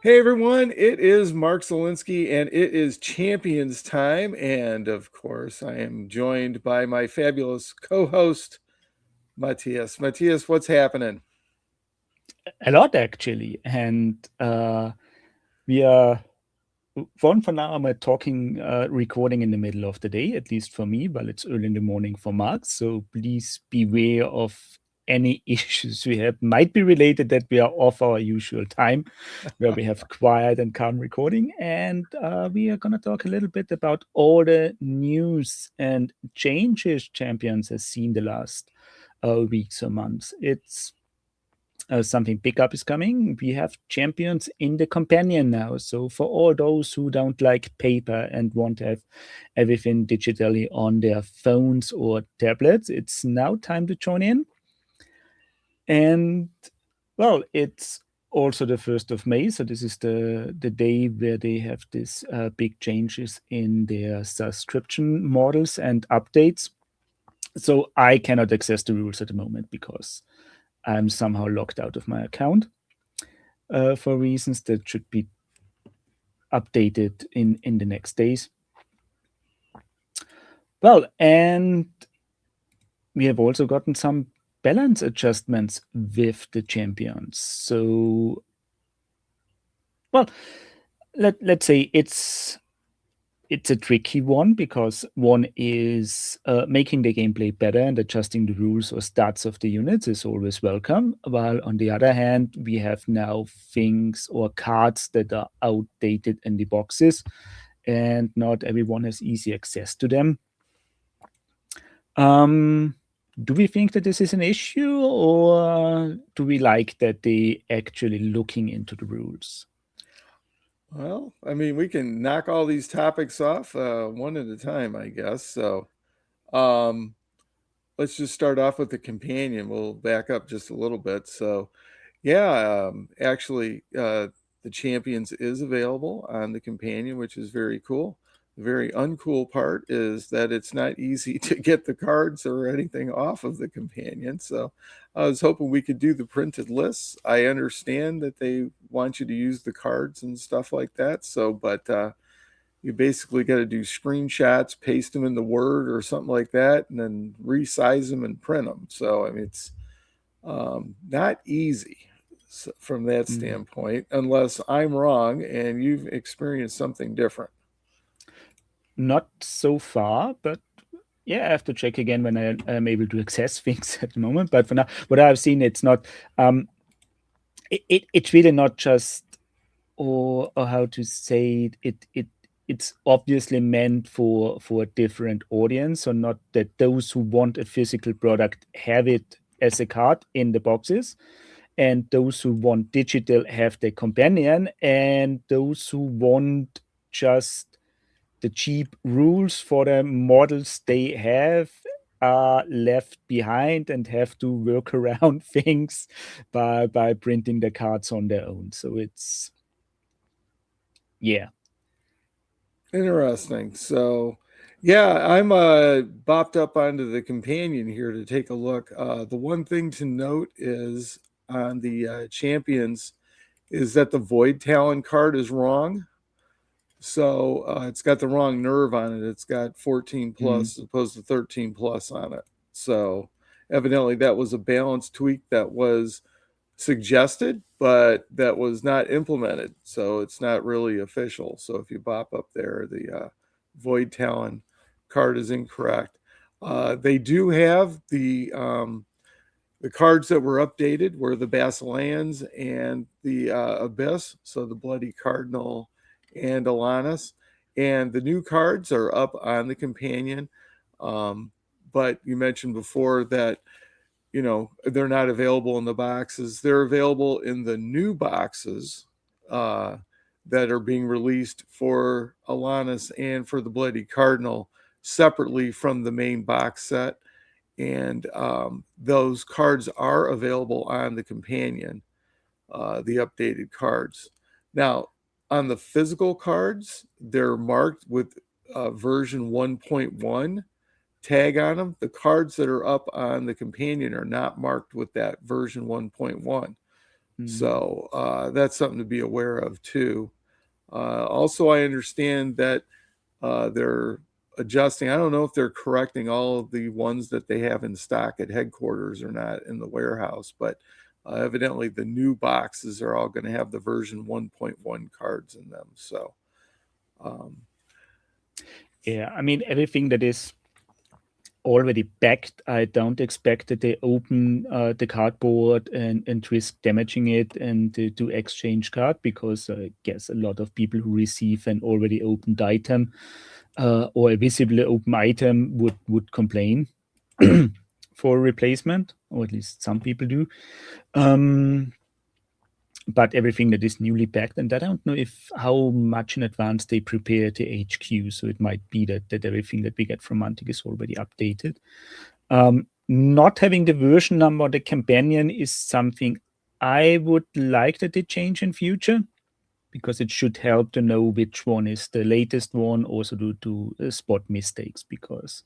Hey everyone, it is Mark Zelinsky and it is Champions time. And of course, I am joined by my fabulous co host, Matthias. Matthias, what's happening? A lot actually, and we are one for now. I'm talking, recording in the middle of the day, at least for me, while it's early in the morning for Mark. So please beware of any issues we have. Might be related that we are off our usual time, where we have quiet and calm recording, and we are gonna talk a little bit about all the news and changes Champions has seen the last weeks or months. It's something big up is coming. We have champions in the companion now. So for all those who don't like paper and want to have everything digitally on their phones or tablets, it's now time to join in. And well, it's also the 1st of May. So this is the day where they have this big changes in their subscription models and updates. So I cannot access the rules at the moment because I'm somehow locked out of my account for reasons that should be updated in the next days. Well, and we have also gotten some balance adjustments with the champions. So, well, let's say it's a tricky one because one is making the gameplay better and adjusting the rules or stats of the units is always welcome. While on the other hand, we have now things or cards that are outdated in the boxes and not everyone has easy access to them. Um, do we think that this is an issue or do we like that they actually looking into the rules? Well, I mean, we can knock all these topics off one at a time, I guess. Um, let's just start off with the companion. We'll back up just a little bit. Yeah, actually, the Champions is available on the companion, which is very cool. The very uncool part is that it's not easy to get the cards or anything off of the companion. So I was hoping we could do the printed lists. I understand that they want you to use the cards and stuff like that. But you basically got to do screenshots, paste them in the Word or something like that, and then resize them and print them. So I mean, it's not easy from that Mm, standpoint, unless I'm wrong and you've experienced something different. not so far, but yeah, I have to check again when I am able to access things at the moment. But for now, what I've seen, it's not. It's really not just, or how to say it's obviously meant for a different audience, so not that those who want a physical product have it as a card in the boxes, and those who want digital have the companion, and those who want just the cheap rules for the models they have are left behind and have to work around things by printing the cards on their own. So it's, yeah. Interesting. Yeah, I'm bopped up onto the companion here to take a look. The one thing to note is on the champions is that the Void Talon card is wrong. It's got the wrong nerve on it. It's got 14 Mm. plus as opposed to 13 plus on it. So evidently that was a balance tweak that was suggested, but that was not implemented. So it's not really official. So if you bop up there, the Void Talon card is incorrect. They do have the cards that were updated were the Basileans and the Abyss, so the Bloody Cardinal and Alanis. And the new cards are up on the companion. Um, but you mentioned before that, they're not available in the boxes. They're available in the new boxes uh, that are being released for Alanis and for the Bloody Cardinal separately from the main box set, and those cards are available on the companion, the updated cards. Now, on the physical cards, they're marked with version 1.1 tag on them. The cards that are up on the companion are not marked with that version 1.1. So that's something to be aware of too. Also, I understand that they're adjusting. I don't know if they're correcting all of the ones that they have in stock at headquarters or not in the warehouse, but evidently the new boxes are all going to have the version 1.1 cards in them. So, um, Yeah, I mean, everything that is already backed, I don't expect that they open the cardboard and risk damaging it and do exchange card, because I guess a lot of people who receive an already opened item or a visibly open item would complain for replacement, or at least some people do. Um, but everything that is newly packed, and I don't know if how much in advance they prepare the HQ, so it might be that everything that we get from Mantic is already updated. Not having the version number on the companion is something I would like that they change in future, because it should help to know which one is the latest one, also to spot mistakes, because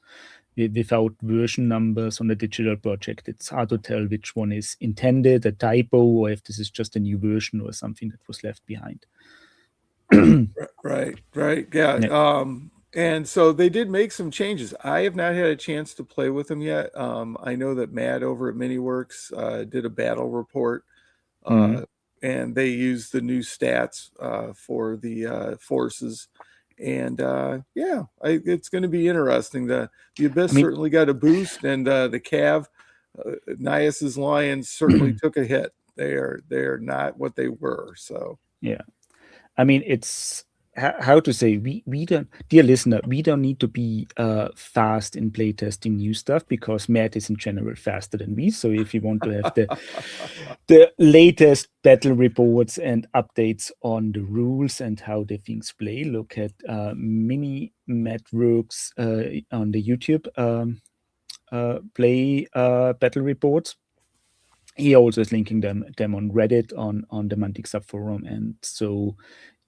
without version numbers on a digital project, it's hard to tell which one is intended, a typo, or if this is just a new version or something that was left behind. right, yeah. Yeah. And so they did make some changes. I have not had a chance to play with them yet. I know that Matt over at MiniWorks did a battle report, Mhm. and they used the new stats for the forces. And yeah, it's going to be interesting. The I Abyss mean, certainly got a boost, and the Cav, Nias's Lions certainly took a hit. They are not what they were. So yeah. I mean, it's how to say, we don't, dear listener, we don't need to be fast in playtesting new stuff, because Matt is in general faster than me. So if you want to have the latest battle reports and updates on the rules and how the things play, look at Mini Matt Rooks on the YouTube play battle reports. He also is linking them on Reddit, on the Mantic subforum, and so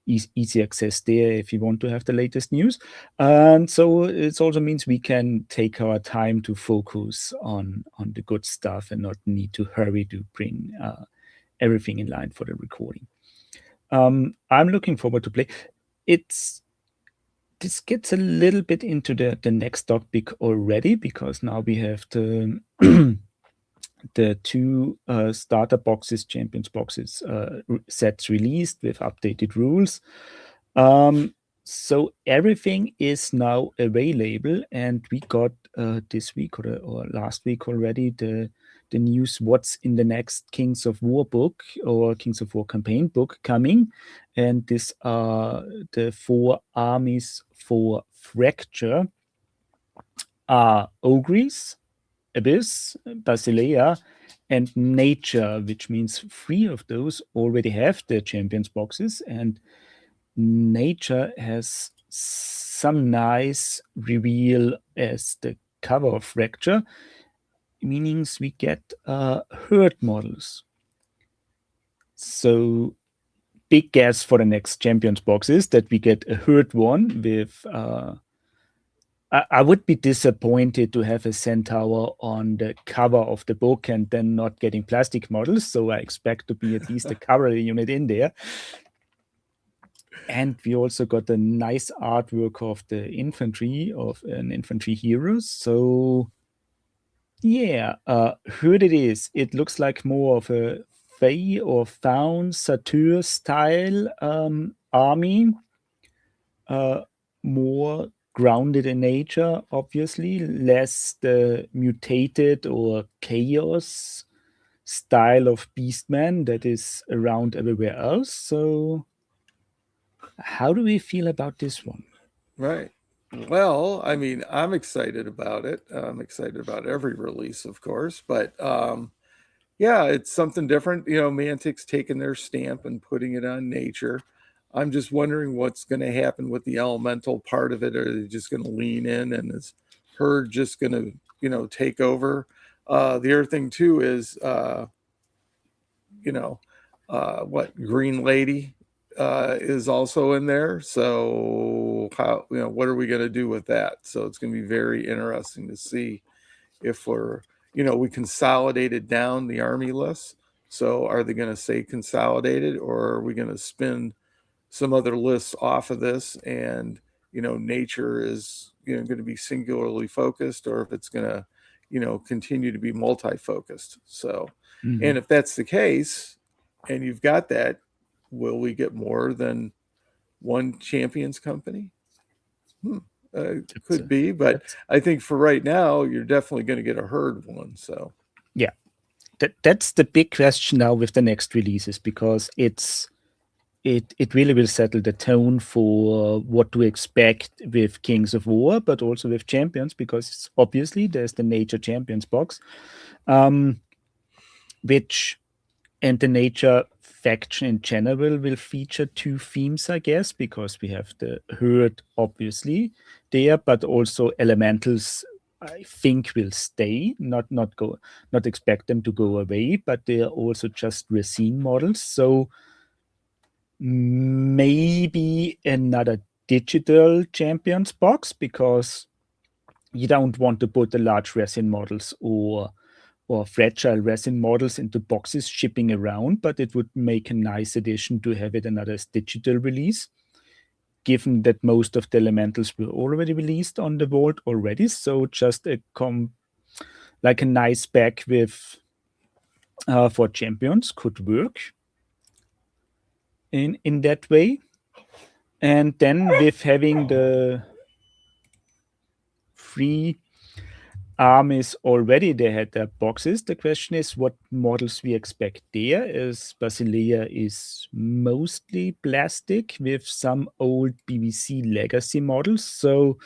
easy access there if you want to have the latest news. And so it also means we can take our time to focus on the good stuff and not need to hurry to bring everything in line for the recording. I'm looking forward to play. It's This gets a little bit into the next topic already, because now we have the the two starter boxes, champions boxes sets released with updated rules. Um, so everything is now available, and we got this week or last week already the news what's in the next Kings of War book or Kings of War campaign book coming, and these are the 4 armies for Fracture are Ogres, Abyss, Basileia, and Nature, which means 3 of those already have the champions boxes, and Nature has some nice reveal as the cover of Fracture, meaning we get herd models. So big guess for the next champions box is that we get a herd one with I would be disappointed to have a centaur on the cover of the book and then not getting plastic models. So I expect to be at least a cavalry unit in there. And we also got a nice artwork of the infantry, of an infantry hero. So yeah, herd it is. It looks like more of a Fey or Faun Satyr style army. More grounded in nature, obviously, less the mutated or chaos style of Beastman that is around everywhere else. So, how do we feel about this one? right. Well, I mean, I'm excited about it. I'm excited about every release, of course, but yeah, it's something different. Mantic's taking their stamp and putting it on nature. I'm just wondering what's going to happen with the elemental part of it. Are they just going to lean in, and is herd just going to, take over? The other thing too is, you know, what Green Lady is also in there. So how, what are we going to do with that? So it's going to be very interesting to see if we consolidated down the army list So are they going to stay consolidated, or are we going to spin some other lists off of this, and nature is going to be singularly focused, or if it's going to continue to be multi-focused. So and if that's the case and you've got that, will we get more than one champions company? Could be, but I think for right now you're definitely going to get a herd one. So yeah, that's the big question now with the next releases, because it really will settle the tone for what to expect with Kings of War, but also with Champions, because obviously there's the Nature Champions box, which, and the Nature faction in general will feature two themes, I guess, because we have the herd obviously there, but also elementals I think will stay, not expect them to go away, but they are also just resin models. So maybe another digital champions box, because you don't want to put the large resin models or fragile resin models into boxes shipping around, but it would make a nice addition to have it another digital release, given that most of the elementals were already released on the vault already. So just like a nice pack with for champions could work in that way. And then with having the free armies already, they had their boxes. The question is what models we expect there. As Basilea is mostly plastic with some old BBC legacy models. So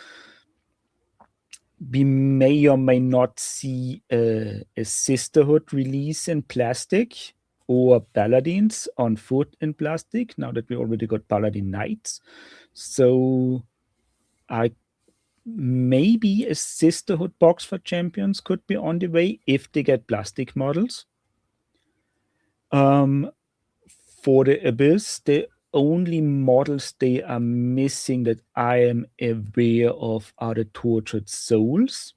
we may or may not see a Sisterhood release in plastic, or Paladins on foot in plastic, now that we already got Paladin Knights. So maybe a Sisterhood box for champions could be on the way if they get plastic models. For the Abyss, the only models they are missing that I am aware of are the Tortured Souls.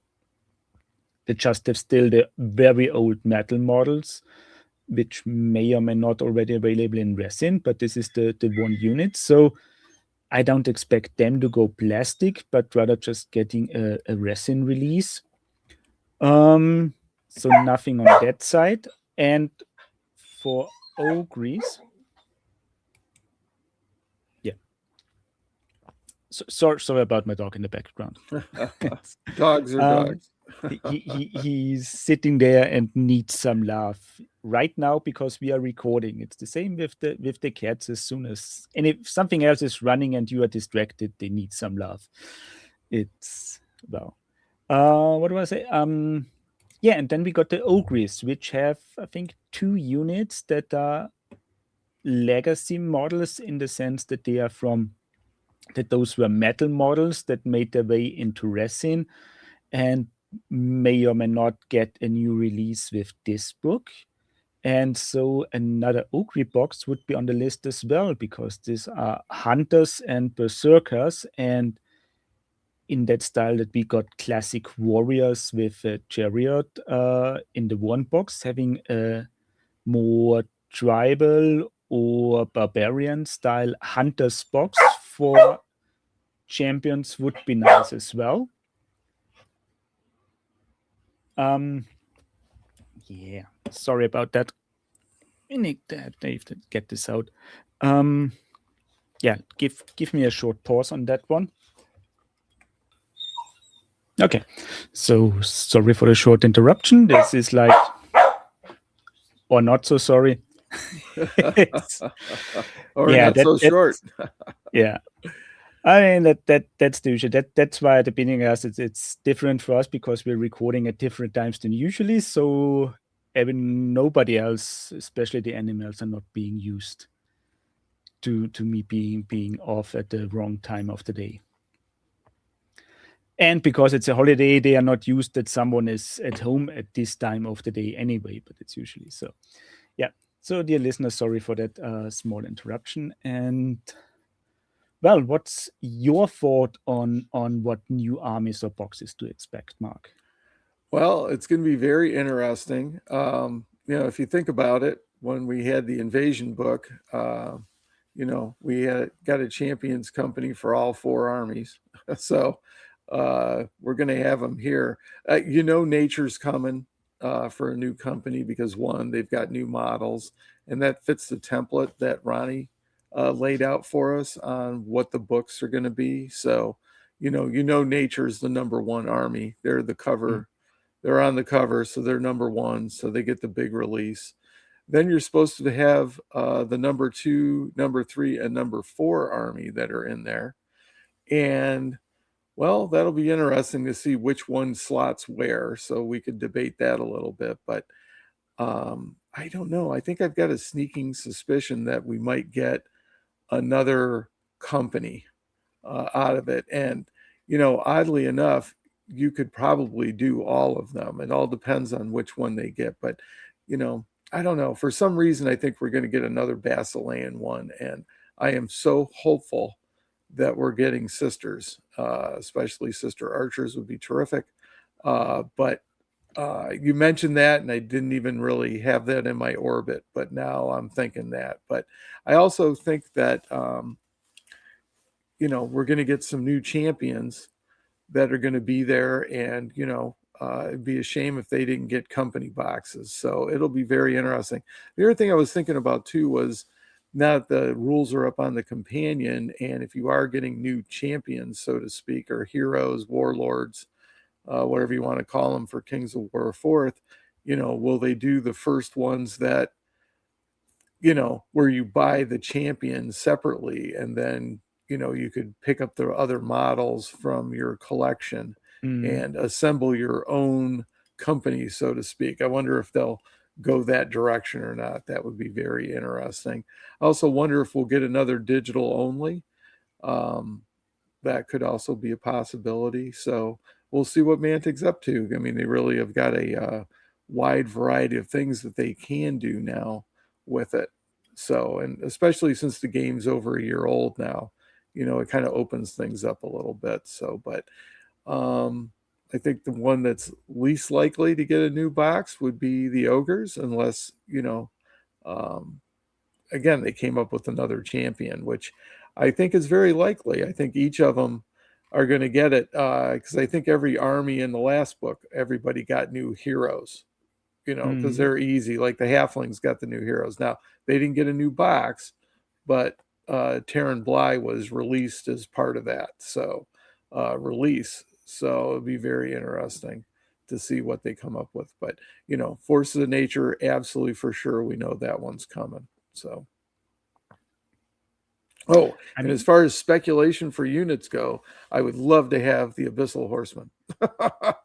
They just have still the very old metal models, which may or may not already available in resin, but this is the one unit. So I don't expect them to go plastic, but rather just getting a resin release. So nothing on that side. And for Ogres, yeah. Sorry about my dog in the background. Dogs are dogs. He's sitting there and needs some love right now because we are recording. It's the same with the cats. As soon as, and if something else is running and you are distracted, they need some love. It's well. What do I say? Yeah, and then we got the Ogres, which have, I think, 2 units that are legacy models, in the sense that they are that those were metal models that made their way into resin and may or may not get a new release with this book. And so another Ogre box would be on the list as well, because these are hunters and berserkers, and in that style that we got classic warriors with a chariot in the one box, having a more tribal or barbarian style hunters box for champions would be nice as well. Yeah, sorry about that. We need to get this out. Yeah, give me a short pause on that one. Okay, so sorry for the short interruption. This is like, or not so sorry. Or yeah, not so short. Yeah. I mean that's the issue. That's why at the beginning it's different for us, because we're recording at different times than usually. So even nobody else, especially the animals, are not being used to me being off at the wrong time of the day. And because it's a holiday, they are not used that someone is at home at this time of the day anyway, but it's usually so. Yeah. So dear listeners, sorry for that small interruption. And well, what's your thought on what new armies or boxes to expect, Mark? Well, it's going to be very interesting. If you think about it, when we had the invasion book, we had got a champions company for all four armies. So we're going to have them here. Nature's coming for a new company because one, they've got new models, and that fits the template that Ronnie laid out for us on what the books are going to be. So, Nature's the number one army. They're the Mm. cover. They're on the cover, so they're number one. So they get the big release. Then you're supposed to have the number two, number three, and number four army that are in there. And well, that'll be interesting to see which one slots where. So we could debate that a little bit. But I don't know. I think I've got a sneaking suspicion that we might get another company out of it. And, oddly enough, you could probably do all of them. It all depends on which one they get. But, I don't know. For some reason, I think we're going to get another Basilean one. And I am so hopeful that we're getting sisters, especially sister archers would be terrific. But you mentioned that, and I didn't even really have that in my orbit, but now I'm thinking that. But I also think that we're going to get some new champions that are going to be there, and it'd be a shame if they didn't get company boxes. So it'll be very interesting. The other thing I was thinking about too was now that the rules are up on the companion, and if you are getting new champions, so to speak, or heroes, warlords, whatever you want to call them for Kings of War Fourth, will they do the first ones that where you buy the champion separately and then, you could pick up the other models from your collection Mm. and assemble your own company, so to speak. I wonder if they'll go that direction or not. That would be very interesting. I also wonder if we'll get another digital only. Um, that could also be a possibility. So we'll see what Mantic's up to. I mean, they really have got a wide variety of things that they can do now with it. So, and especially since the game's over a year old now, it kind of opens things up a little bit. So, but I think the one that's least likely to get a new box would be the ogres, unless um, again, they came up with another champion, which I think is very likely. I think each of them are going to get it because I think every army in the last book, everybody got new heroes, because Mm. they're easy. Like the halflings got the new heroes. Now, they didn't get a new box, but Terran Bly was released as part of that. So, release. So, it'll be very interesting to see what they come up with. But, Forces of Nature, absolutely for sure, we know that one's coming. So, oh, I and as mean, far as speculation for units go, I would love to have the Abyssal Horsemen.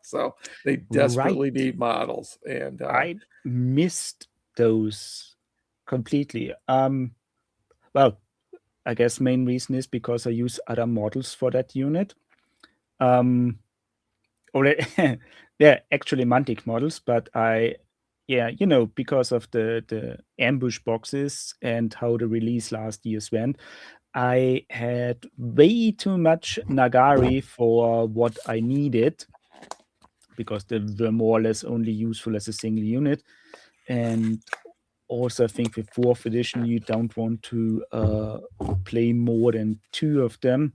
So they right. desperately need models, and I missed those completely. Well, I guess main reason is because I use other models for that unit. Um, already, yeah, actually Mantic models, but yeah, because of the ambush boxes and how the release last year's went, I had way too much Nagari for what I needed because they were more or less only useful as a single unit. And also, I think with fourth edition, you don't want to play more than two of them.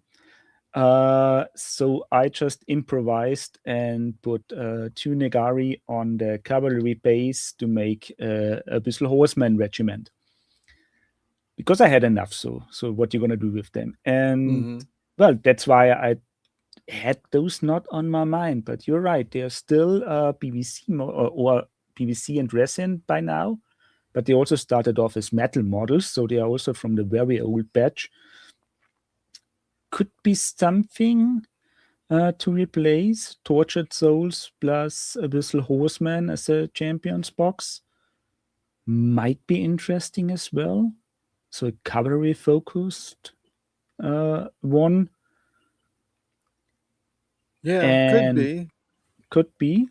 So I just improvised and put two Negari on the cavalry base to make a Bissell Horseman regiment because I had enough. So what you gonna do with them? And mhm. well, that's why I had those not on my mind. But you're right; they are still PVC or PVC and resin by now. But they also started off as metal models, so they are also from the very old batch. Could be something to replace Tortured Souls plus Abyssal Horseman as a champions box. Might be interesting as well. So a cavalry focused one, Yeah, could and be. could be.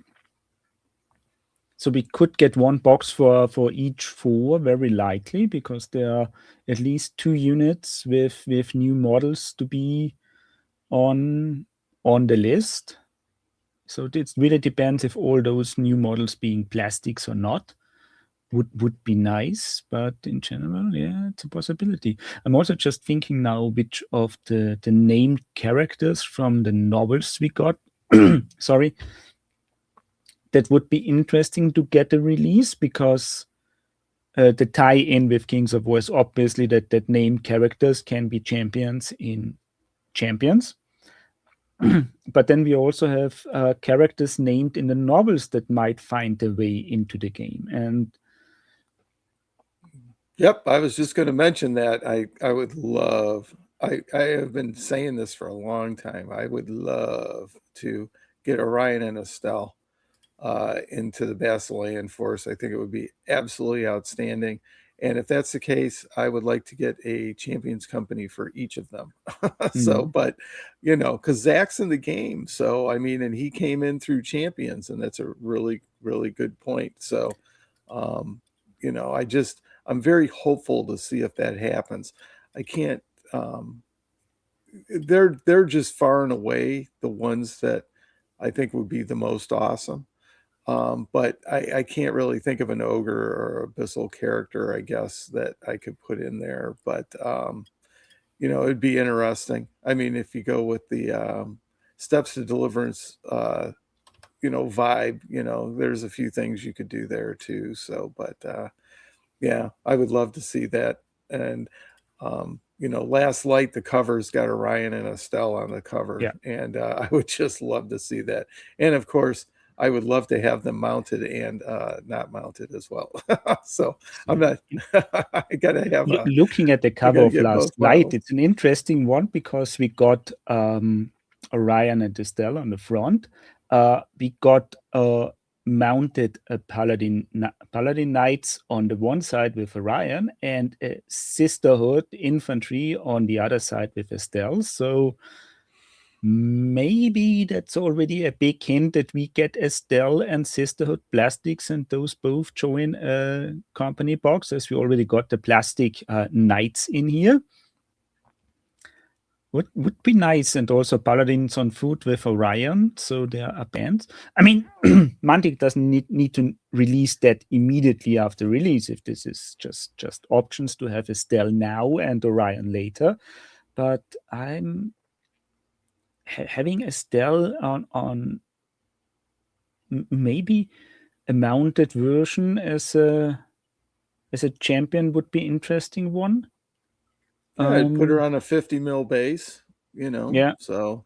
So we could get one box for each four, very likely, because there are at least two units with new models to be on on the list. So it really depends if all those new models being plastics or not. would be nice, but in general, yeah, it's a possibility. I'm also just thinking now which of the named characters from the novels we got, sorry, that would be interesting to get a release, because the tie-in with Kings of War is obviously that named characters can be champions in Champions. But then we also have characters named in the novels that might find their way into the game. And Yep, I was just going to mention that. I would love. I have been saying this for a long time. I would love to get Orion and Estelle into the Basilean force. I think it would be absolutely outstanding. And if that's the case, I would like to get a champions company for each of them. So, but because Zach's in the game, so I mean, and he came in through champions, and that's a really, really good point. So, I'm very hopeful to see if that happens. I can't. They're just far and away the ones that I think would be the most awesome. But I can't really think of an ogre or abyssal character, I guess, that I could put in there. But it'd be interesting. I mean, if you go with the Steps to Deliverance, vibe, there's a few things you could do there too. So, but yeah, I would love to see that. And Last Light, the cover's got Orion and Estelle on the cover, yeah, and I would just love to see that. And of course, I would love to have them mounted and not mounted as well. So I'm not. I gotta have a. looking at the I cover gotta of get Last both Light, models. it's an interesting one because we got Orion and Estelle on the front. We got mounted a paladin knights on the one side with Orion, and a sisterhood infantry on the other side with Estelle. So maybe that's already a big hint that we get Estelle and Sisterhood Plastics, and those both join a company box, as we already got the plastic knights in here. Would be nice. And also Paladins on foot with Orion, so there are bands. I mean, Mantic doesn't need to release that immediately after release, if this is just options to have Estelle now and Orion later. But I'm having Estelle on maybe a mounted version as a champion would be interesting one. Yeah, I'd put her on a 50 mil base. Yeah, So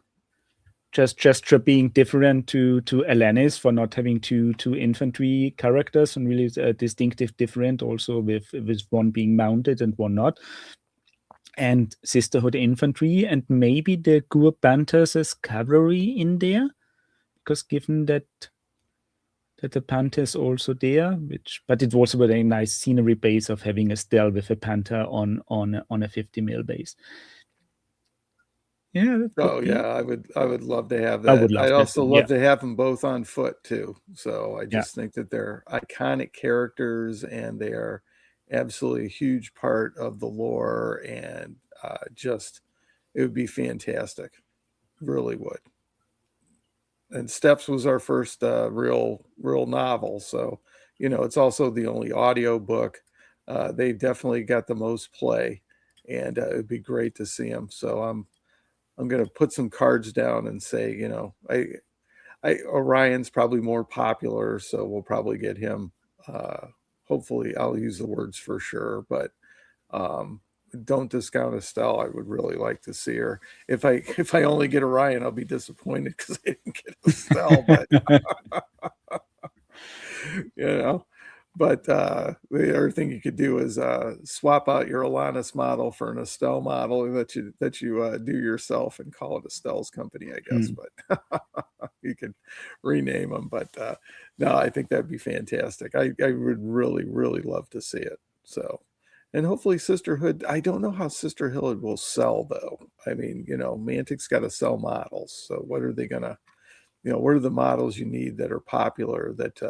just for being different to Alanis, for not having two infantry characters, and really distinctive different, also with one being mounted and one not. And Sisterhood infantry, and maybe the Gur Panthers as cavalry in there, because given that the panther is also there, but it was a very nice scenery base of having Estelle with a panther on a 50 mil base. Yeah, that could be. yeah, I would love to have I that. would love I'd that also too. love Yeah, to have them both on foot too. So I yeah. just think that they're iconic characters, and they are absolutely a huge part of the lore, and just it would be fantastic. Really would. And Steps was our first real novel, so it's also the only audio book. They definitely got the most play, and it'd be great to see them. So I'm going to put some cards down and say, Orion's probably more popular, so we'll probably get him. Hopefully, I'll use the words for sure, but um, don't discount Estelle. I would really like to see her. If I only get Orion, I'll be disappointed because I didn't get Estelle. But you know, but the other thing you could do is swap out your Alanis model for an Estelle model that you do yourself and call it Estelle's company, I guess. But you could rename them. But no, I think that'd be fantastic. I would really, really love to see it. So, and hopefully Sisterhood. I don't know how Sisterhood will sell though. I mean, Mantic's got to sell models. So what are they gonna? What are the models you need that are popular that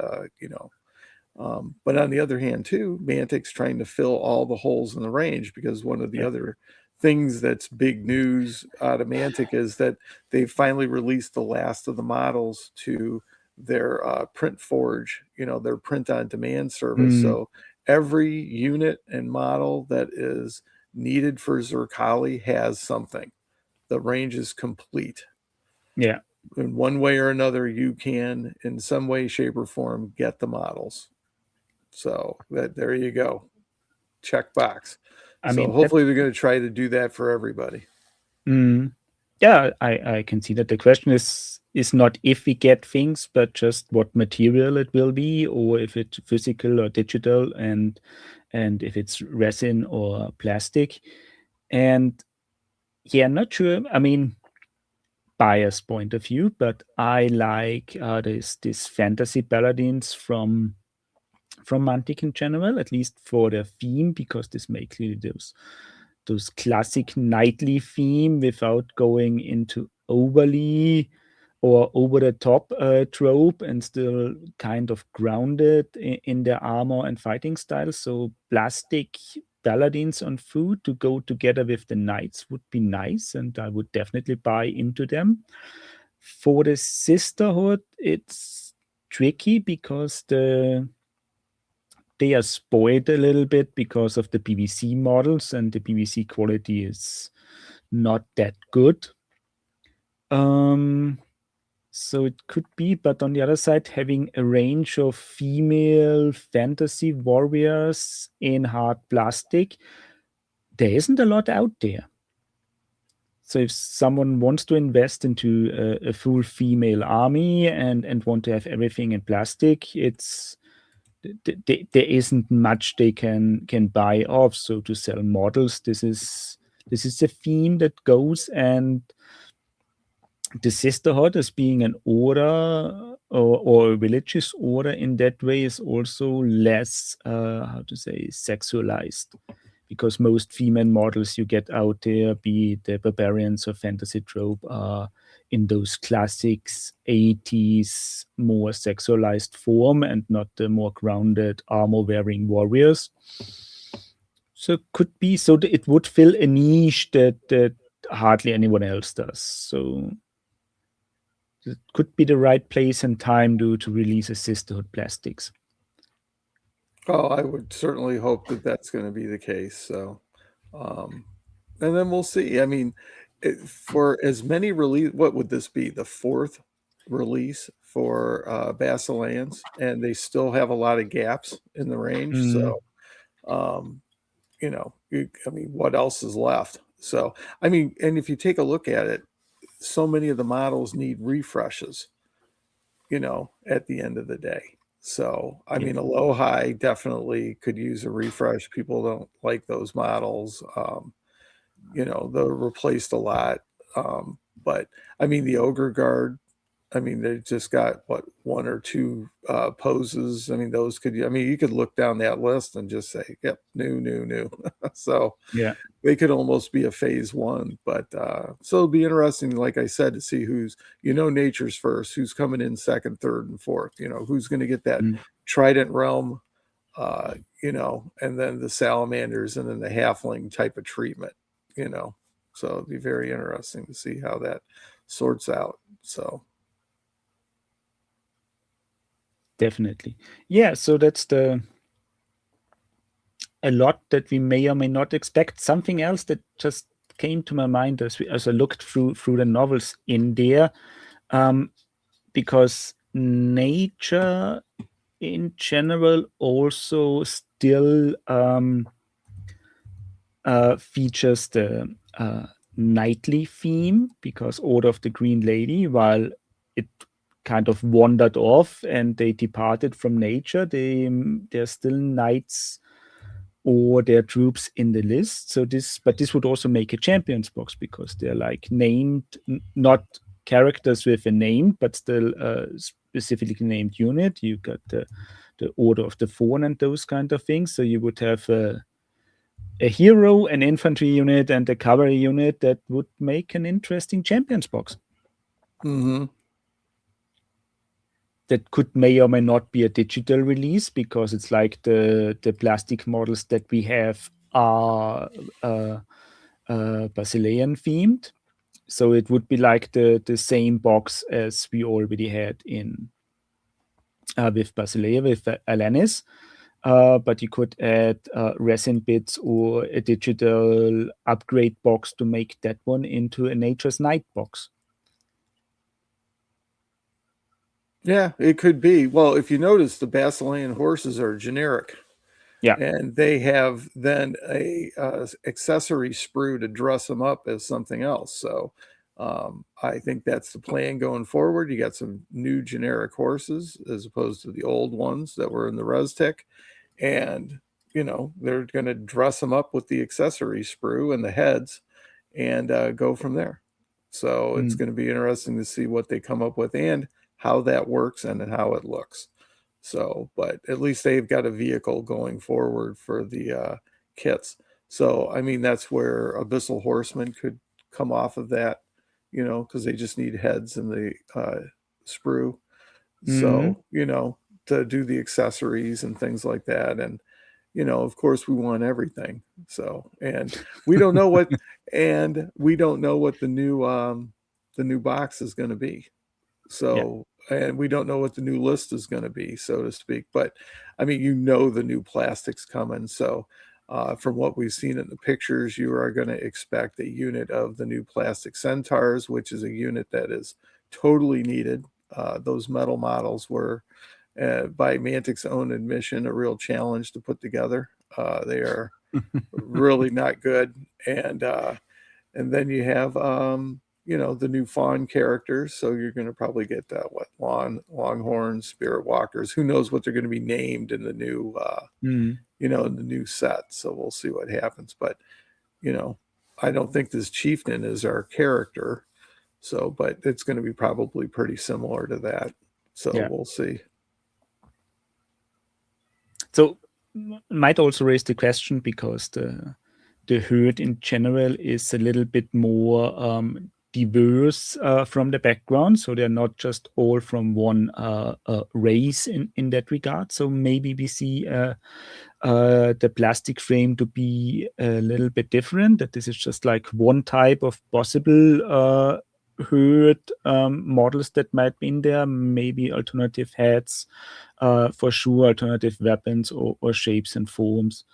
but on the other hand, too, Mantic's trying to fill all the holes in the range, because one of the Yeah. other things that's big news out of Mantic is that they finally released the last of the models to their print forge, their print on demand service. Mm, So every unit and model that is needed for Zircali has something. The range is complete. yeah. In one way or another, you can, in some way, shape, or form, get the models. So there you go. Check box. I So mean that. hopefully they're going to try to do that for everybody. Mm, yeah, I can see that. The question is not if we get things, but just what material it will be, or if it's physical or digital, and if it's resin or plastic. And yeah, not sure. I mean, bias point of view, but I like this fantasy paladins from Mantic in general, at least for their theme, because this makes really those classic knightly theme without going into overly or over the top trope, and still kind of grounded in their armor and fighting style. So plastic paladins on foot to go together with the knights would be nice, and I would definitely buy into them. For the sisterhood, it's tricky because they are spoiled a little bit because of the PVC models, and the PVC quality is not that good. Um, so it could be, but on the other side, having a range of female fantasy warriors in hard plastic, there isn't a lot out there. So if someone wants to invest into a full female army and want to have everything in plastic, there isn't much they can buy off. So to sell models, this is a theme that goes, and the sisterhood as being an order or a religious order in that way is also less how to say sexualized, because most female models you get out there, be it the barbarians or fantasy trope, are in those classics 80s more sexualized form and not the more grounded armor wearing warriors. So could be, so it would fill a niche that hardly anyone else does. So it could be the right place and time to release a sisterhood plastics. Oh, I would certainly hope that that's going to be the case. So, um, and then we'll see. I mean, for as many release, what would this be? The fourth release for Basileans, and they still have a lot of gaps in the range. Mm, So, um, I mean, what else is left? So, I mean, and if you take a look at it, so many of the models need refreshes, at the end of the day. So, I yeah, mean, Aloha definitely could use a refresh. People don't like those models. They're replaced a lot. But I mean, the Ogre Guard, I mean, they just got what, one or two poses. I mean, those could, I mean, you could look down that list and just say, yep, new, new, new. So yeah, they could almost be a phase one. But so it'll be interesting, like I said, to see who's, nature's first, who's coming in second, third, and fourth, who's going to get that mm, Trident realm, and then the salamanders and then the halfling type of treatment, you know. So it'd be very interesting to see how that sorts out. So definitely. Yeah, so that's the a lot that we may or may not expect. Something else that just came to my mind as I looked through the novels in there, um, because nature in general also still features the knightly theme, because Order of the Green Lady, while it kind of wandered off and they departed from nature, they're still knights or their troops in the list. But this would also make a champions box, because they're like named, not characters with a name, but still a specifically named unit. You got the Order of the Fawn and those kind of things. So you would have a hero, an infantry unit, and a cavalry unit that would make an interesting champions box. mm-hmm. That could may or may not be a digital release, because it's like the plastic models that we have are Basilean themed. So it would be like the same box as we already had in with Basileia, with Alanis. But you could add resin bits or a digital upgrade box to make that one into a Nature's Night box. Yeah, it could be. Well, if you notice, the Basilean horses are generic. Yeah. And they have then a accessory sprue to dress them up as something else. So I think that's the plan going forward. You got some new generic horses as opposed to the old ones that were in the Restic, and they're going to dress them up with the accessory sprue and the heads, and go from there. So it's going to be interesting to see what they come up with and how that works and how it looks. So, but at least they've got a vehicle going forward for the kits. So, I mean, that's where Abyssal Horsemen could come off of that, because they just need heads and the sprue. So, to do the accessories and things like that. And, of course, we want everything. So, and we don't know what, the new box is going to be. So, and we don't know what the new list is going to be, so to speak. But I mean, the new plastic's coming. So, from what we've seen in the pictures, you are going to expect a unit of the new plastic Centaurs, which is a unit that is totally needed. Those metal models were, by Mantic's own admission, a real challenge to put together. They are really not good. And then you have the new fawn characters. So you're going to probably get Longhorns, Spirit Walkers. Who knows what they're going to be named in the new in the new set. So we'll see what happens. But I don't think this chieftain is our character. So, but it's going to be probably pretty similar to that. So we'll see. So might also raise the question, because the herd in general is a little bit more diverse from the background. So they're not just all from one race in that regard. So maybe we see the plastic frame to be a little bit different, that this is just like one type of possible herd models that might be in there, maybe alternative heads, for sure, alternative weapons or shapes and forms.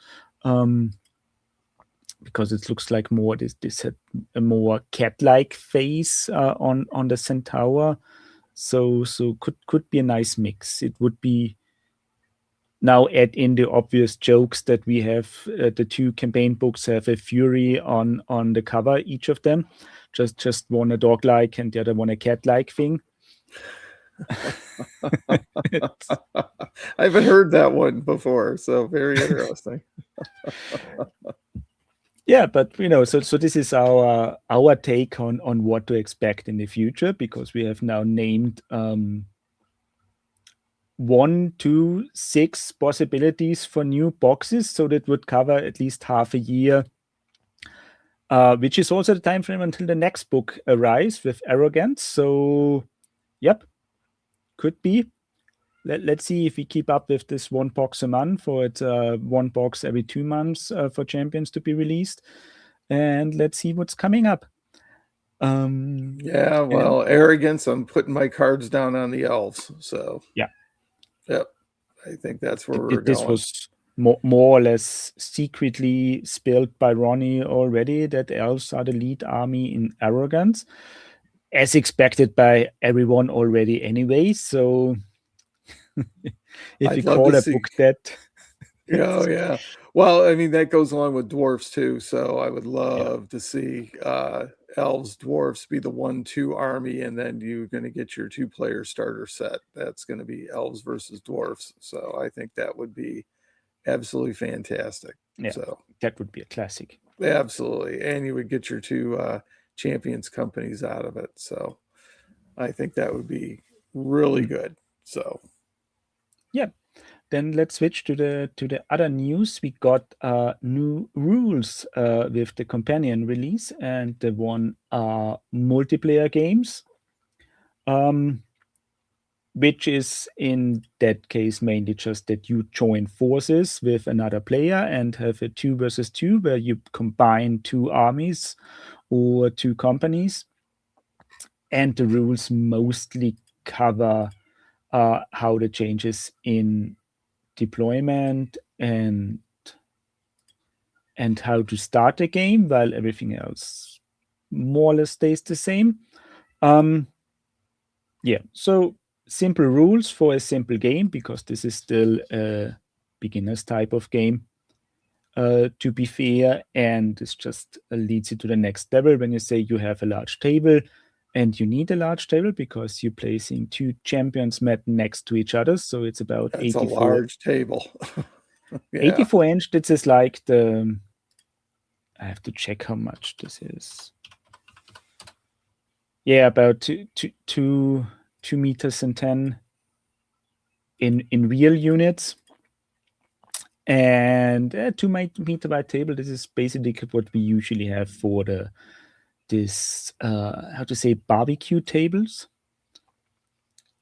Because it looks like more this had a more cat-like face on the Centaur, so could be a nice mix. It would be, now add in the obvious jokes that we have. The two campaign books have a fury on the cover, each of them, just one a dog-like and the other one a cat-like thing. I haven't heard that one before, so very interesting. Yeah, but so this is our take on what to expect in the future, because we have now named 1, 2, 6 possibilities for new boxes, so that would cover at least half a year, which is also the time frame until the next book arrives with Arrogance. So, yep, could be. Let's see if we keep up with this one box a month, or it's one box every 2 months for Champions to be released. And let's see what's coming up. Yeah, well, Arrogance, I'm putting my cards down on the elves. So, yeah. Yep. I think that's where we're this going. Was more or less secretly spilled by Ronnie already, that elves are the lead army in Arrogance, as expected by everyone already anyway. So if I'd you love call to a see. book that. Oh, yeah. Well, I mean, that goes along with dwarfs too. So I would love to see elves, dwarfs be the 1-2 army, and then you're going to get your 2-player starter set. That's going to be elves versus dwarfs. So I think that would be absolutely fantastic. Yeah, so that would be a classic. Absolutely. And you would get your 2 champions companies out of it. So I think that would be really good. So yeah. Then let's switch to the other news. We got new rules with the companion release, and the one multiplayer games, which is in that case mainly just that you join forces with another player and have a 2 versus 2, where you combine 2 armies or 2 companies. And the rules mostly cover how the changes in deployment and how to start a game, while everything else more or less stays the same. Yeah, so simple rules for a simple game, because this is still a beginner's type of game, to be fair, and this just leads you to the next level when you say you have a large table, and you need a large table because you're placing two champions met next to each other, so it's about That's a 84 large table. Yeah. 84 inch. This is like the, I have to check how much this is. Yeah, about 2 meters and 10 in real units. And 2 meter by table, this is basically what we usually have for this how to say, barbecue tables.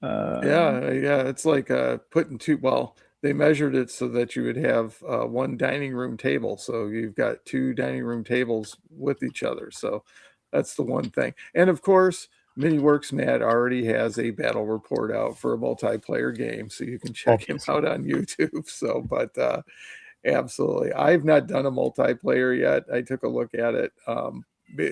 Yeah, it's like putting two. Well, they measured it so that you would have one dining room table. So you've got two dining room tables with each other. So that's the one thing. And of course, MiniWorks Matt already has a battle report out for a multiplayer game, so you can check him Obviously. out on YouTube. So, but absolutely, I've not done a multiplayer yet. I took a look at it.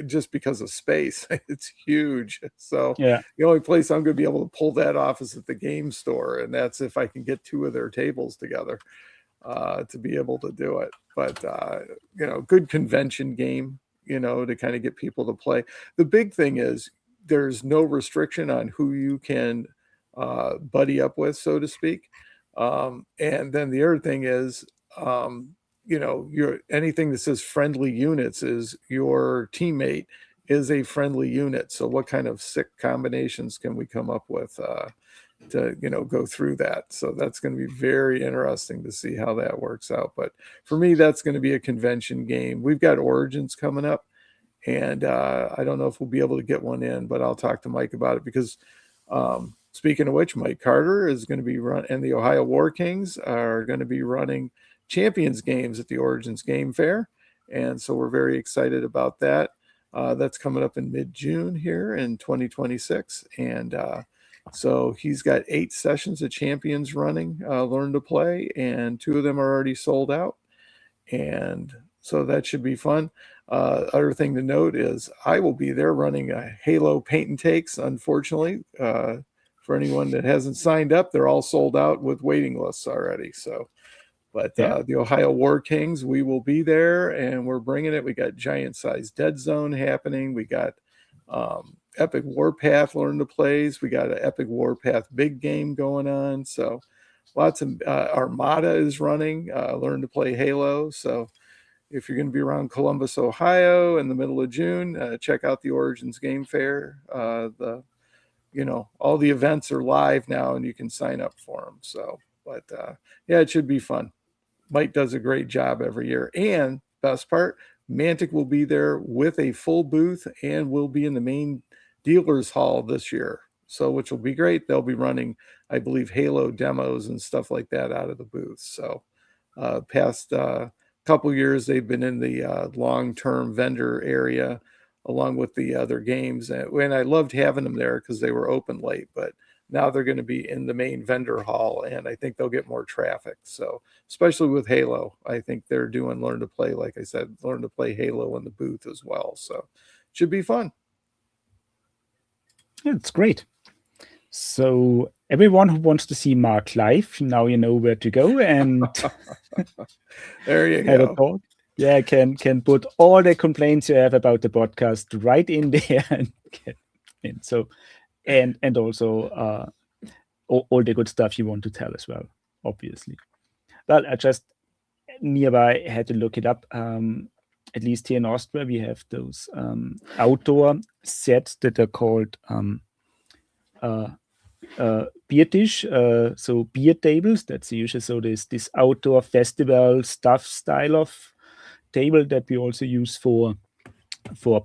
Just because of space. It's huge. So Yeah, the only place I'm going to be able to pull that off is at the game store, and that's if I can get two of their tables together to be able to do it. But good convention game, to kind of get people to play. The big thing is there's no restriction on who you can buddy up with, so to speak. And then the other thing is, your anything that says friendly units is your teammate is a friendly unit. So what kind of sick combinations can we come up with to go through that? So that's going to be very interesting to see how that works out. But for me, that's going to be a convention game. We've got Origins coming up, and I don't know if we'll be able to get one in, but I'll talk to Mike about it because speaking of which, Mike Carter is going to be and the Ohio War Kings are going to be running Champions games at the Origins Game Fair. And so we're very excited about that. That's coming up in mid-June here in 2026. And so he's got 8 sessions of Champions running, Learn to Play, and 2 of them are already sold out. And so that should be fun. Other thing to note is I will be there running a Halo Paint and Takes, unfortunately. For anyone that hasn't signed up, they're all sold out with waiting lists already. So, but yeah, the Ohio War Kings, we will be there, and we're bringing it. We got giant size Dead Zone happening. We got Epic Warpath Learn to Plays. We got an Epic Warpath big game going on. So lots of Armada is running Learn to Play Halo. So if you're going to be around Columbus, Ohio in the middle of June, check out the Origins Game Fair. All the events are live now and you can sign up for them. So, but yeah, it should be fun. Mike does a great job every year. And best part, Mantic will be there with a full booth and will be in the main dealers hall this year. So, which will be great. They'll be running, I believe, Halo demos and stuff like that out of the booth. So, past couple years, they've been in the long-term vendor area along with the other games. And I loved having them there because they were open late, but now they're going to be in the main vendor hall, and I think they'll get more traffic. So, especially with Halo, I think they're doing Learn to Play, like I said, Learn to Play Halo in the booth as well. So, should be fun. it's great. So everyone who wants to see Mark live, now you know where to go and There you have a go. talk. Yeah, can put all the complaints you have about the podcast right in there and get in. So and also all the good stuff you want to tell as well, obviously. But I just nearby had to look it up. At least here in Austria, we have those outdoor sets that are called beer dish, so beer tables. That's usually so this outdoor festival stuff style of table that we also use for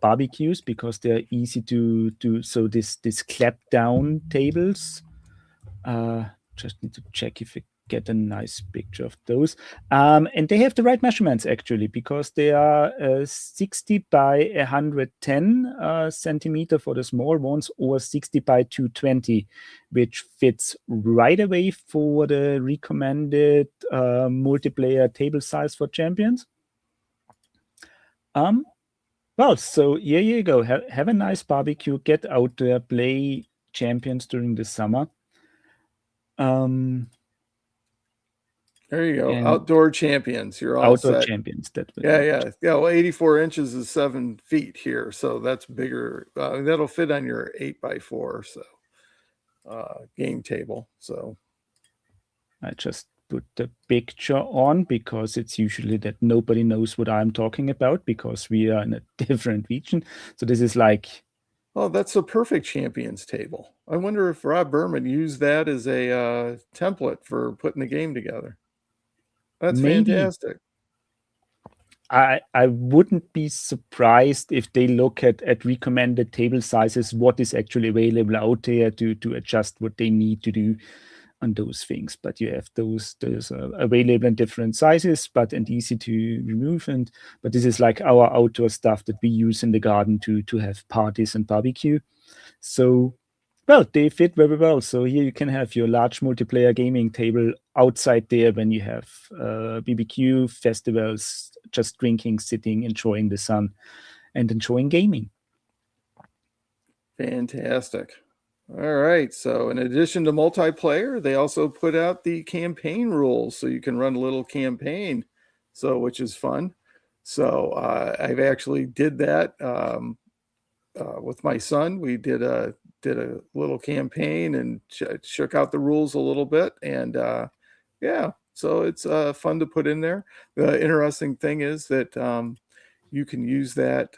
barbecues because they're easy to do. So this clap down tables. Just need to check if get a nice picture of those. And they have the right measurements actually, because they are 60 by 110 centimeter for the small ones, or 60 by 220, which fits right away for the recommended multiplayer table size for champions. Well, so here you go. Have a nice barbecue. Get out there, play champions during the summer. There you go. And Outdoor champions. You're all outdoor set. champions. That will Yeah, be yeah, yeah. Well, 84 inches is 7 feet here, so that's bigger. That'll fit on your 8x4 game table. So I just put the picture on because it's usually that nobody knows what I'm talking about because we are in a different region. So this is like, oh, that's a perfect champions table. I wonder if Rob Berman used that as a template for putting the game together. That's maybe fantastic. I wouldn't be surprised if they look at recommended table sizes, what is actually available out there to adjust what they need to do on those things. But you have those available in different sizes, but and easy to remove. But this is like our outdoor stuff that we use in the garden to have parties and barbecue. So well, they fit very well. So here you can have your large multiplayer gaming table outside there when you have BBQ festivals, just drinking, sitting, enjoying the sun, and enjoying gaming. Fantastic. All right. So, in addition to multiplayer, they also put out the campaign rules so you can run a little campaign. So, which is fun. So, I've actually did that with my son. We did a little campaign and shook out the rules a little bit, and yeah, so it's fun to put in there. The interesting thing is that you can use that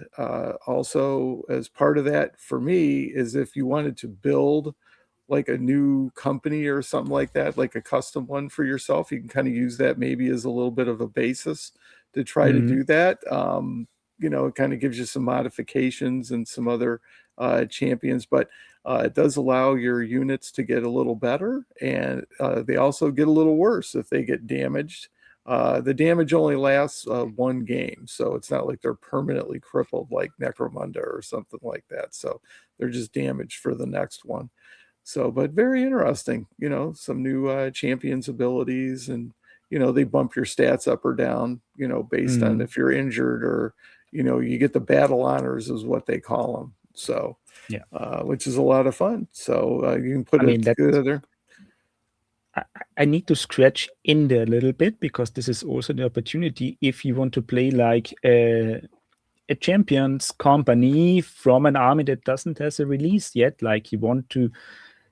also as part of that. For me, is if you wanted to build like a new company or something like that, like a custom one for yourself, you can kind of use that maybe as a little bit of a basis to try to do that. It kind of gives you some modifications and some other champions, but it does allow your units to get a little better, and they also get a little worse if they get damaged. The damage only lasts one game, so it's not like they're permanently crippled like Necromunda or something like that. So they're just damaged for the next one. So, but very interesting, some new champions abilities, and, they bump your stats up or down, based on if you're injured, or, you get the battle honors is what they call them. So, Yeah. Which is a lot of fun. So you can put it together. I need to scratch in there a little bit because this is also the opportunity if you want to play like a champions company from an army that doesn't has a release yet, like you want to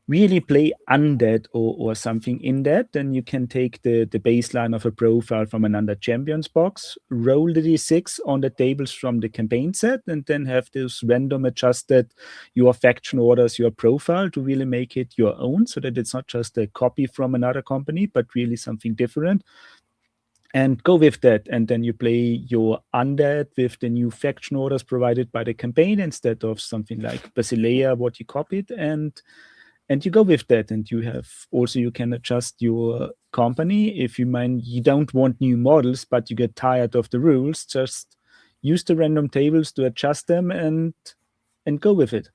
really play undead or something in that, then you can take the baseline of a profile from another champions box, roll the d6 on the tables from the campaign set, and then have this random adjusted your faction orders, your profile to really make it your own, so that it's not just a copy from another company, but really something different. And go with that, and then you play your undead with the new faction orders provided by the campaign instead of something like Basileia, what you copied, and you go with that. And you have also, you can adjust your company if you don't want new models, but you get tired of the rules, just use the random tables to adjust them and go with it.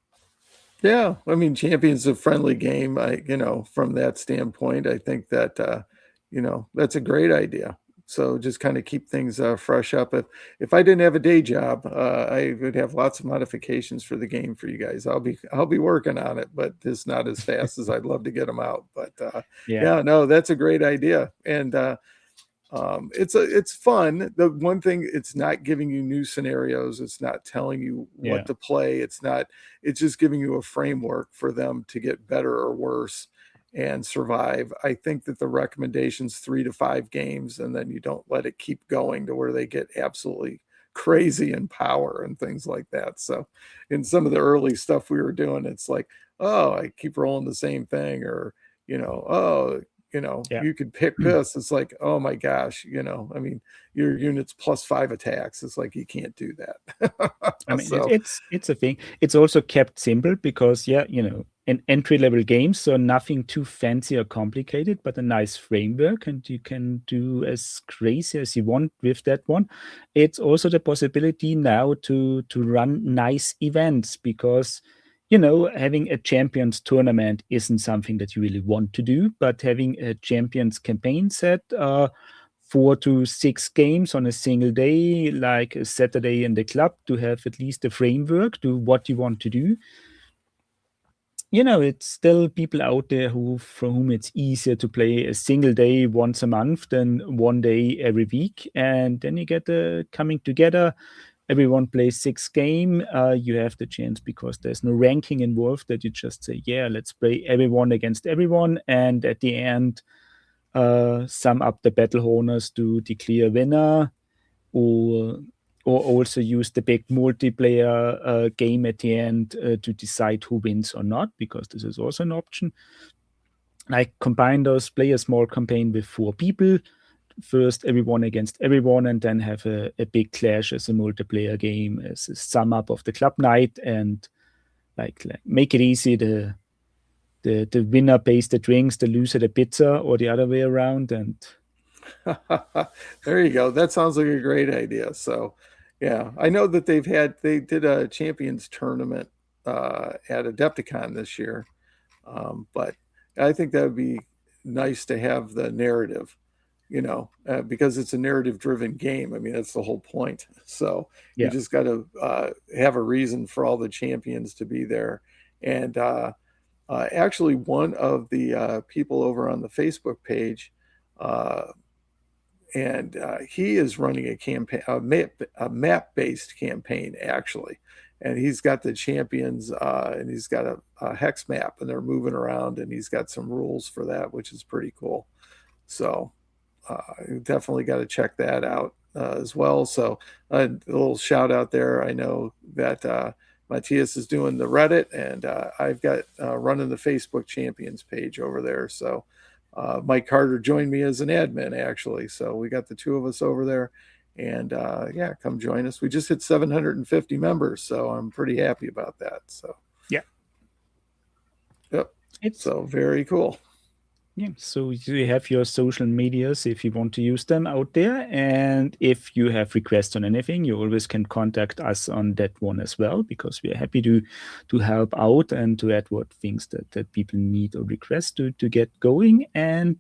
Yeah, I mean, Champions a friendly game. From that standpoint, I think that that's a great idea. So just kind of keep things fresh up. If I didn't have a day job, I would have lots of modifications for the game for you guys. I'll be working on it, but just not as fast as I'd love to get them out. But yeah, no, that's a great idea, and it's fun. The one thing, it's not giving you new scenarios. It's not telling you what to play. It's just giving you a framework for them to get better or worse and survive. I think that the recommendation's 3 to 5 games, and then you don't let it keep going to where they get absolutely crazy in power and things like that. So in some of the early stuff we were doing, it's like, oh, I keep rolling the same thing, or, you could pick this. It's like, oh my gosh, I mean, your unit's +5 attacks. It's like, you can't do that. I mean, it's a thing. It's also kept simple because, an entry-level game, so nothing too fancy or complicated, but a nice framework, and you can do as crazy as you want with that one. It's also the possibility now to run nice events, because having a champions tournament isn't something that you really want to do, but having a champions campaign set, 4 to 6 games on a single day, like a Saturday in the club, to have at least a framework to what you want to do. It's still people out there for whom it's easier to play a single day once a month than one day every week. And then you get the coming together. Everyone plays 6 game. You have the chance, because there's no ranking involved, that you just say, yeah, let's play everyone against everyone. And at the end, sum up the battle honors to declare winner, or also use the big multiplayer game at the end to decide who wins or not, because this is also an option. Like, combine those, play a small campaign with 4 people, first everyone against everyone, and then have a big clash as a multiplayer game, as a sum up of the club night, and like make it easy. The winner pays the drinks, the loser the pizza, or the other way around. And There you go. That sounds like a great idea. So, yeah, I know that they did a champions tournament at Adepticon this year, but I think that would be nice to have the narrative, because it's a narrative driven game. I mean, that's the whole point. So you yeah, just got to have a reason for all the champions to be there. And actually, one of the people over on the Facebook page, uh, and he is running a campaign, a map-based campaign actually, and he's got the champions, and he's got a hex map, and they're moving around, and he's got some rules for that, which is pretty cool. So you definitely got to check that out as well. So a little shout out there. I know that Matthias is doing the Reddit, and I've got running the Facebook champions page over there. So Mike Carter joined me as an admin, actually. So we got the two of us over there. And yeah, come join us. We just hit 750 members, so I'm pretty happy about that. So, yeah, yep. it's So very cool. yeah. So you have your social medias if you want to use them out there, and if you have requests on anything, you always can contact us on that one as well, because we are happy to help out and to add what things that people need or request to get going. And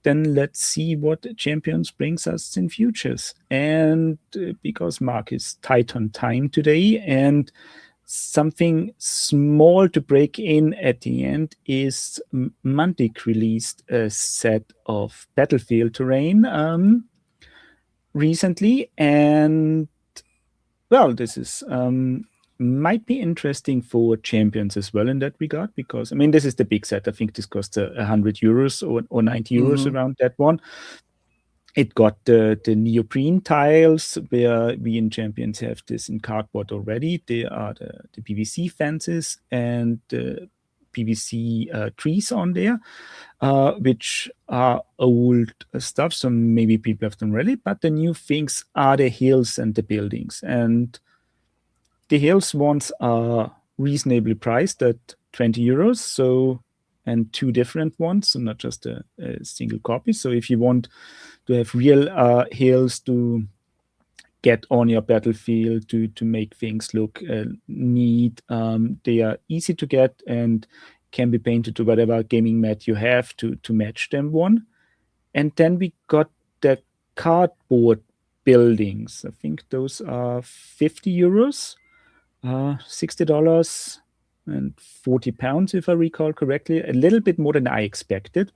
then let's see what champions brings us in futures. And because Mark is tight on time today, and something small to break in at the end is Mantic released a set of battlefield terrain recently, and well, this is might be interesting for champions as well in that regard, because I mean, this is the big set. I think this costs 100 euros or 90 euros Mm-hmm. around that one. It got the neoprene tiles, where we in champions have this in cardboard already. There are the PVC fences and the PVC trees on there, which are old stuff, so maybe people have them already. But the new things are the hills and the buildings. And the hills ones are reasonably priced at 20 euros. So, and 2 different ones, so not just a single copy. So if you want to have real hills to get on your battlefield to make things look neat, they are easy to get and can be painted to whatever gaming mat you have to match them one. And then we got the cardboard buildings. I think those are 50 euros, $60 and 40 pounds, if I recall correctly. A little bit more than I expected,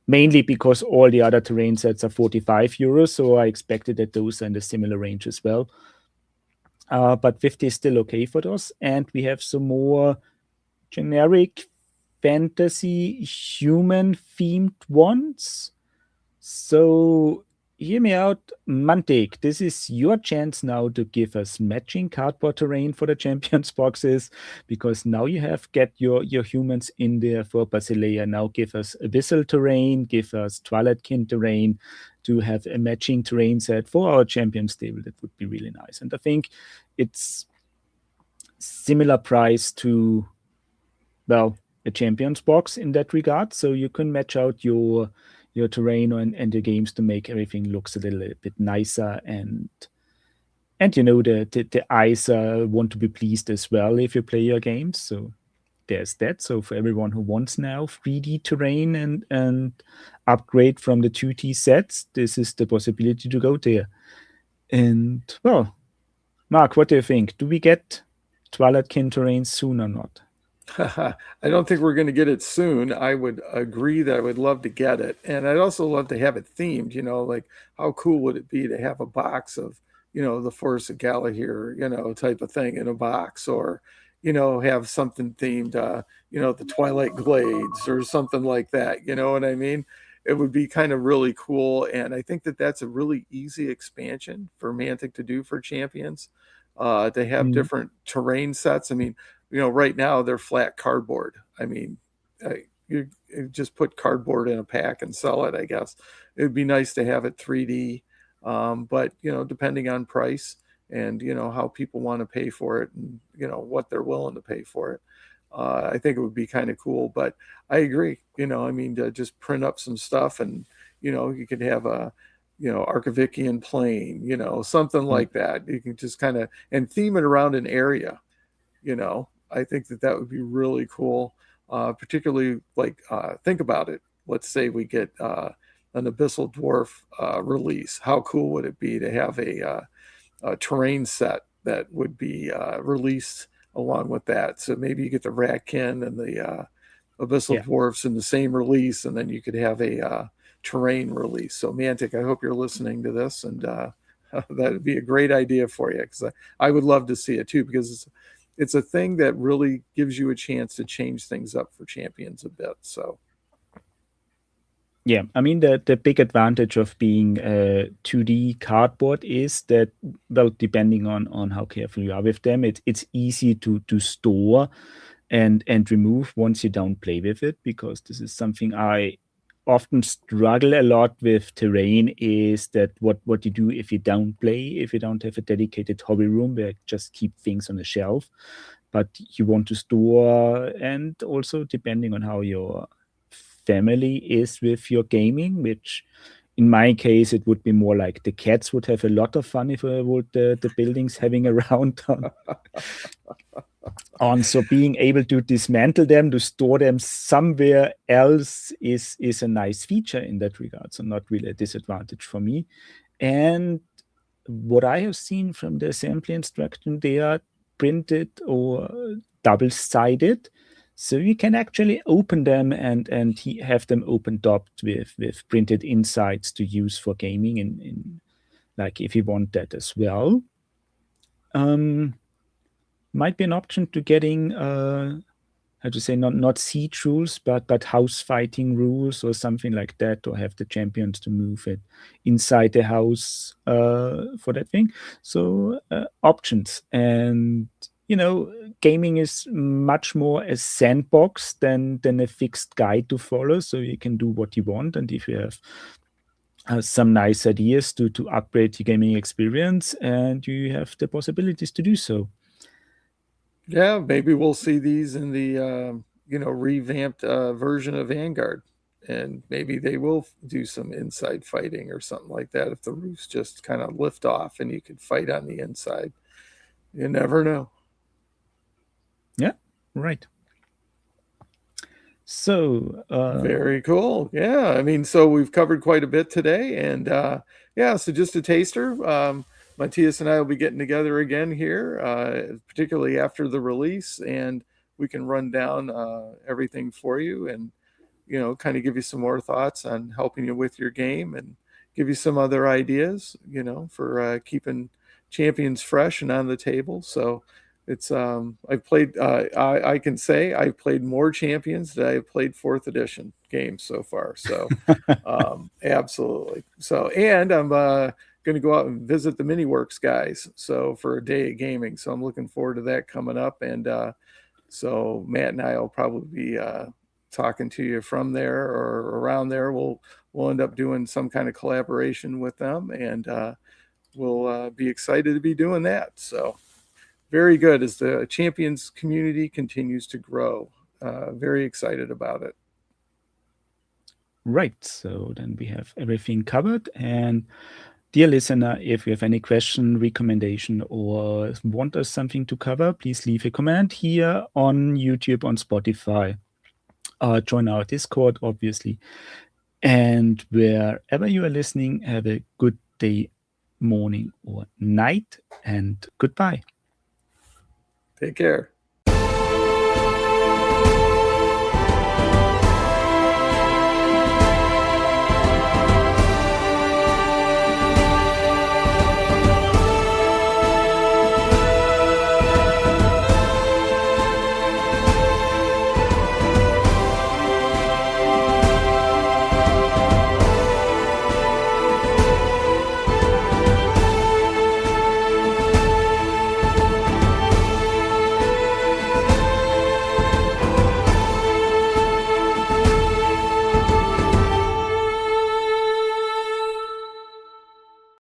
mainly because all the other terrain sets are 45 euros. So I expected that those are in the similar range as well. But 50 is still okay for those. And we have some more generic fantasy human themed ones. So hear me out, Mantic. This is your chance now to give us matching cardboard terrain for the champions boxes, because now you have get your humans in there for Basileia. Now give us a Whistle terrain, give us Twilight Kin terrain, to have a matching terrain set for our champions table. That would be really nice. And I think it's similar price to, well, a champions box in that regard, so you can match out your terrain and the games to make everything looks a little bit nicer, and the eyes want to be pleased as well if you play your games. So there's that. So for everyone who wants now 3D terrain and upgrade from the 2D sets, this is the possibility to go there. And well, Mark, what do you think? Do we get Twilight Kin terrain soon or not? I don't think we're going to get it soon. I would agree that I would love to get it. And I'd also love to have it themed, like how cool would it be to have a box of, the Forest of Galahir, type of thing in a box, or, have something themed, the Twilight Glades or something like that. You know what I mean? It would be kind of really cool. And I think that that's a really easy expansion for Mantic to do for champions, to have Mm, different terrain sets. I mean, right now they're flat cardboard. I mean, you just put cardboard in a pack and sell it, I guess. It'd be nice to have it 3D, but, depending on price and, how people want to pay for it and, what they're willing to pay for it. I think it would be kind of cool, but I agree, I mean, to just print up some stuff and, you could have a, Archivikian plane, something mm, like that. You can just kind of, and theme it around an area. I think that that would be really cool. Particularly, like, think about it. Let's say we get an Abyssal Dwarf release. How cool would it be to have a terrain set that would be released along with that? So maybe you get the Ratkin and the Abyssal yeah. Dwarfs in the same release, and then you could have a terrain release. So Mantic, I hope you're listening to this, and that would be a great idea for you, because I would love to see it too, because it's a thing that really gives you a chance to change things up for champions a bit. So Yeah, I mean the big advantage of being 2D cardboard is that, well, depending on how careful you are with them, it's easy to store and remove once you don't play with it, because this is something I often struggle a lot with terrain, is that what you do if you don't play, if you don't have a dedicated hobby room where you just keep things on a shelf, but you want to store, and also depending on how your family is with your gaming, which in my case it would be more like the cats would have a lot of fun if I would the buildings having around on. So being able to dismantle them to store them somewhere else is a nice feature in that regard, so not really a disadvantage for me. And what I have seen from the assembly instruction, they are printed or double-sided, so you can actually open them and have them open topped with printed insides to use for gaming in like if you want that as well. Might be an option to getting how to say, not siege rules, but house fighting rules or something like that, or have the champions to move it inside the house for that thing. So options. And gaming is much more a sandbox than a fixed guide to follow, so you can do what you want. And if you have some nice ideas to upgrade your gaming experience, and you have the possibilities to do so. yeah, maybe we'll see these in the revamped version of Vanguard, and maybe they will do some inside fighting or something like that if the roofs just kind of lift off and you could fight on the inside. You never know. Yeah, right. So, Very cool. Yeah, I mean, so we've covered quite a bit today, and yeah, so just a taster. Matthias and I will be getting together again here, particularly after the release, and we can run down everything for you, and kind of give you some more thoughts on helping you with your game, and give you some other ideas, for keeping champions fresh and on the table. So it's I've played I can say I've played more champions than I've played fourth edition games so far. So absolutely. So, and I'm going to go out and visit the Miniworks guys. So for a day of gaming. So I'm looking forward to that coming up. And so Matt and I will probably be talking to you from there or around there. We'll end up doing some kind of collaboration with them, and we'll be excited to be doing that. So very good as the champions community continues to grow. very excited about it. Right. So then we have everything covered. And dear listener, if you have any question, recommendation, or want us something to cover, please leave a comment here on YouTube, on Spotify. Join our Discord, obviously. And wherever you are listening, have a good day, morning, or night, and goodbye. Take care.